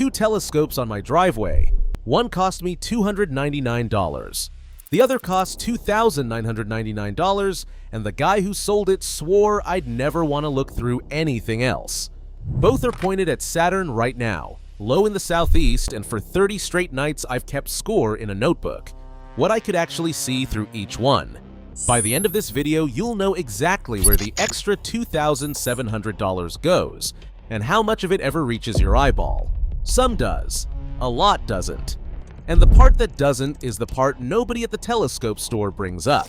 two telescopes on my driveway. One cost me $299. The other cost $2,999, and the guy who sold it swore I'd never want to look through anything else. Both are pointed at Saturn right now, low in the southeast, and for 30 straight nights I've kept score in a notebook, what I could actually see through each one. By the end of this video, you'll know exactly where the extra $2,700 goes, and how much of it ever reaches your eyeball. Some does, a lot doesn't. And the part that doesn't is the part nobody at the telescope store brings up.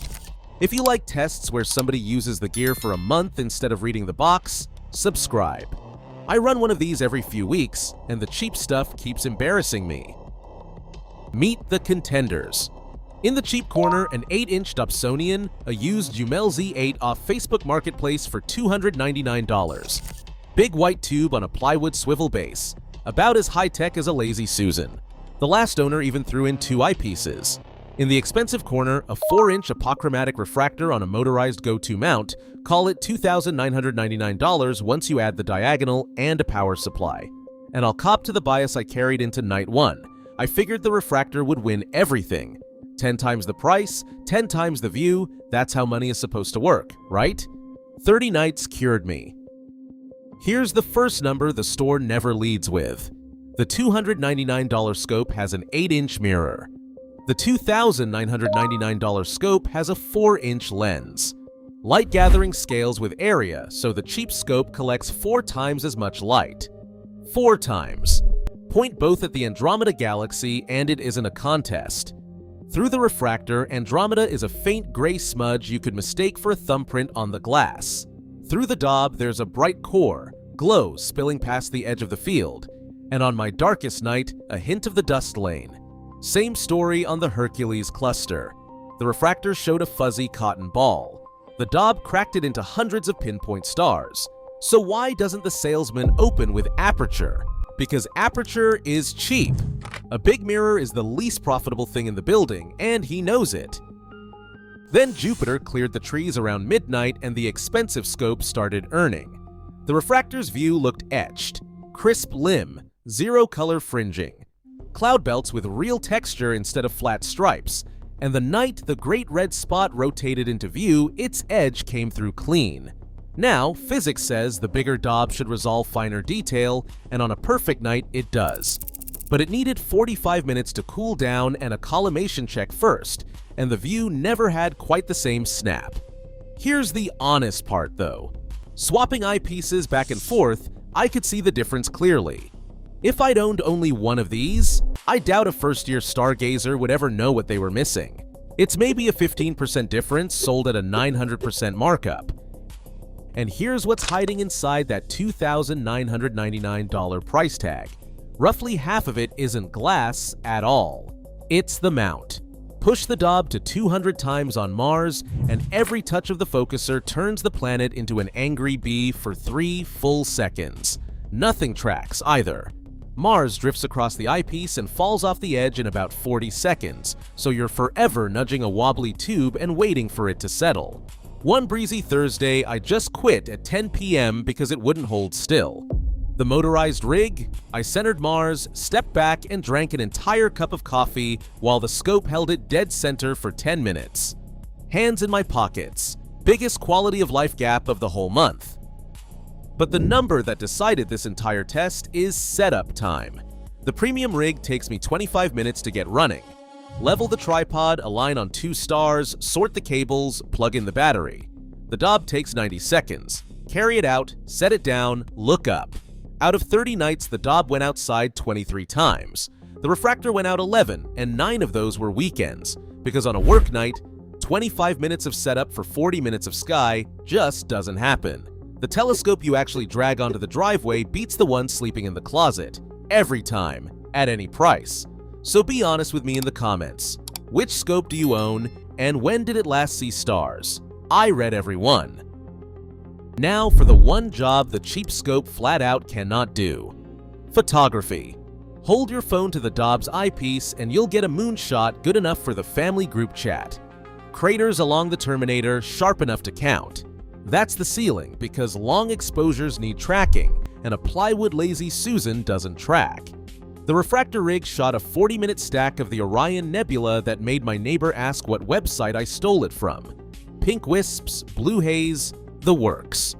If you like tests where somebody uses the gear for a month instead of reading the box, subscribe. I run one of these every few weeks, and the cheap stuff keeps embarrassing me. Meet the contenders. In the cheap corner, an 8-inch Dobsonian, a used Jumel Z8 off Facebook Marketplace for $299. Big white tube on a plywood swivel base, about as high-tech as a Lazy Susan. The last owner even threw in two eyepieces. In the expensive corner, a 4-inch apochromatic refractor on a motorized go-to mount, call it $2,999 once you add the diagonal and a power supply. And I'll cop to the bias I carried into night 1. I figured the refractor would win everything. 10 times the price, 10 times the view, that's how money is supposed to work, right? 30 nights cured me. Here's the first number the store never leads with. The $299 scope has an 8-inch mirror. The $2,999 scope has a 4-inch lens. Light gathering scales with area, so the cheap scope collects 4 times as much light. 4 times. Point both at the Andromeda galaxy and it isn't a contest. Through the refractor, Andromeda is a faint gray smudge you could mistake for a thumbprint on the glass. Through the daub, there's a bright core, glow spilling past the edge of the field. And on my darkest night, a hint of the dust lane. Same story on the Hercules cluster. The refractor showed a fuzzy cotton ball. The daub cracked it into hundreds of pinpoint stars. So why doesn't the salesman open with aperture? Because aperture is cheap. A big mirror is the least profitable thing in the building, and he knows it. Then Jupiter cleared the trees around midnight and the expensive scope started earning. The refractor's view looked etched. Crisp limb, zero color fringing. Cloud belts with real texture instead of flat stripes. And the night the great red spot rotated into view, its edge came through clean. Now, physics says the bigger daub should resolve finer detail, and on a perfect night it does. But it needed 45 minutes to cool down and a collimation check first, and the view never had quite the same snap. Here's the honest part though. Swapping eyepieces back and forth, I could see the difference clearly. If I'd owned only one of these, I doubt a first-year stargazer would ever know what they were missing. It's maybe a 15% difference sold at a 900% markup. And here's what's hiding inside that $2,999 price tag. Roughly half of it isn't glass at all. It's the mount. Push the daub to 200 times on Mars, and every touch of the focuser turns the planet into an angry bee for 3 full seconds. Nothing tracks either. Mars drifts across the eyepiece and falls off the edge in about 40 seconds, so you're forever nudging a wobbly tube and waiting for it to settle. One breezy Thursday, I just quit at 10 p.m. because it wouldn't hold still. The motorized rig? I centered Mars, stepped back, and drank an entire cup of coffee while the scope held it dead center for 10 minutes. Hands in my pockets. Biggest quality of life gap of the whole month. But the number that decided this entire test is setup time. The premium rig takes me 25 minutes to get running. Level the tripod, align on 2 stars, sort the cables, plug in the battery. The daub takes 90 seconds. Carry it out, set it down, look up. Out of 30 nights, the daub went outside 23 times. The refractor went out 11, and 9 of those were weekends, because on a work night, 25 minutes of setup for 40 minutes of sky just doesn't happen. The telescope you actually drag onto the driveway beats the one sleeping in the closet. Every time, at any price. So be honest with me in the comments. Which scope do you own, and when did it last see stars? I read every one. Now for the one job the cheap scope flat out cannot do. Photography. Hold your phone to the daub's eyepiece and you'll get a moonshot good enough for the family group chat. Craters along the Terminator sharp enough to count. That's the ceiling because long exposures need tracking, and a plywood Lazy Susan doesn't track. The refractor rig shot a 40-minute stack of the Orion Nebula that made my neighbor ask what website I stole it from. Pink wisps, blue haze, the works.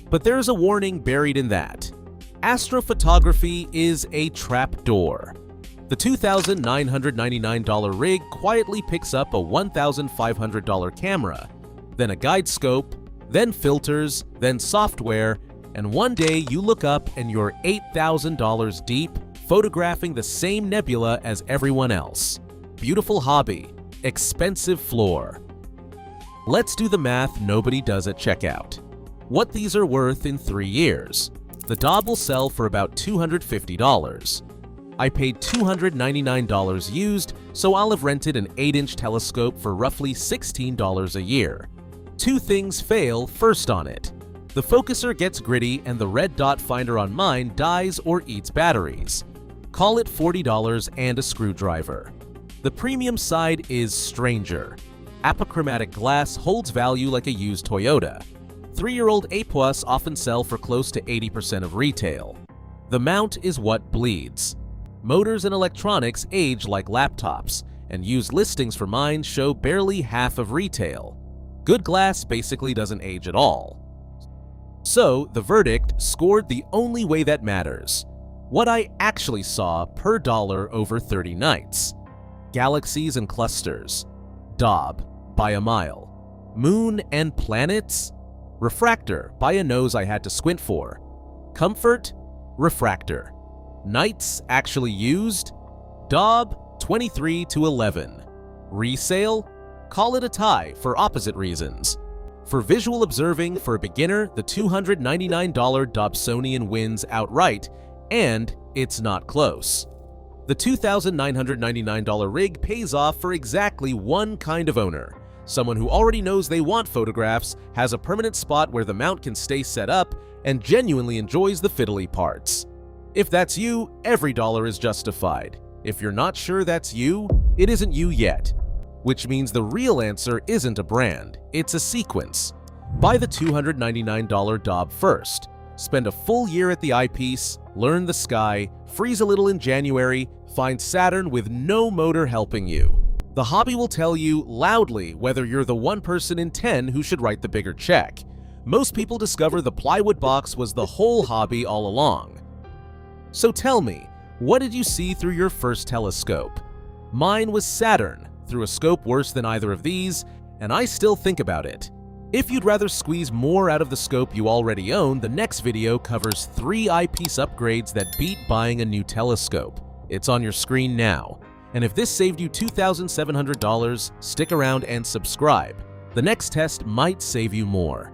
But there's a warning buried in that. Astrophotography is a trapdoor. The $2,999 rig quietly picks up a $1,500 camera, then a guide scope, then filters, then software, and one day you look up and you're $8,000 deep, photographing the same nebula as everyone else. Beautiful hobby, expensive floor. Let's do the math nobody does at checkout. What these are worth in 3 years. The Dob will sell for about $250. I paid $299 used, so I'll have rented an 8-inch telescope for roughly $16 a year. Two things fail first on it. The focuser gets gritty and the red dot finder on mine dies or eats batteries. Call it $40 and a screwdriver. The premium side is stranger. Apochromatic glass holds value like a used Toyota. 3-year-old A+ often sell for close to 80% of retail. The mount is what bleeds. Motors and electronics age like laptops, and used listings for mine show barely half of retail. Good glass basically doesn't age at all. So, the verdict scored the only way that matters. What I actually saw per dollar over 30 nights. Galaxies and clusters. Dob, by a mile. Moon and planets? Refractor, by a nose I had to squint for. Comfort? Refractor. Nights actually used? Dob, 23 to 11. Resale? Call it a tie for opposite reasons. For visual observing for a beginner, the $299 Dobsonian wins outright, and it's not close. The $2,999 rig pays off for exactly one kind of owner. Someone who already knows they want photographs, has a permanent spot where the mount can stay set up, and genuinely enjoys the fiddly parts. If that's you, every dollar is justified. If you're not sure that's you, it isn't you yet. Which means the real answer isn't a brand, it's a sequence. Buy the $299 Dob first. Spend a full year at the eyepiece, learn the sky, freeze a little in January, find Saturn with no motor helping you. The hobby will tell you loudly whether you're the one person in 10 who should write the bigger check. Most people discover the plywood box was the whole hobby all along. So tell me, what did you see through your first telescope? Mine was Saturn, through a scope worse than either of these, and I still think about it. If you'd rather squeeze more out of the scope you already own, the next video covers 3 eyepiece upgrades that beat buying a new telescope. It's on your screen now. And if this saved you $2,700, stick around and subscribe. The next test might save you more.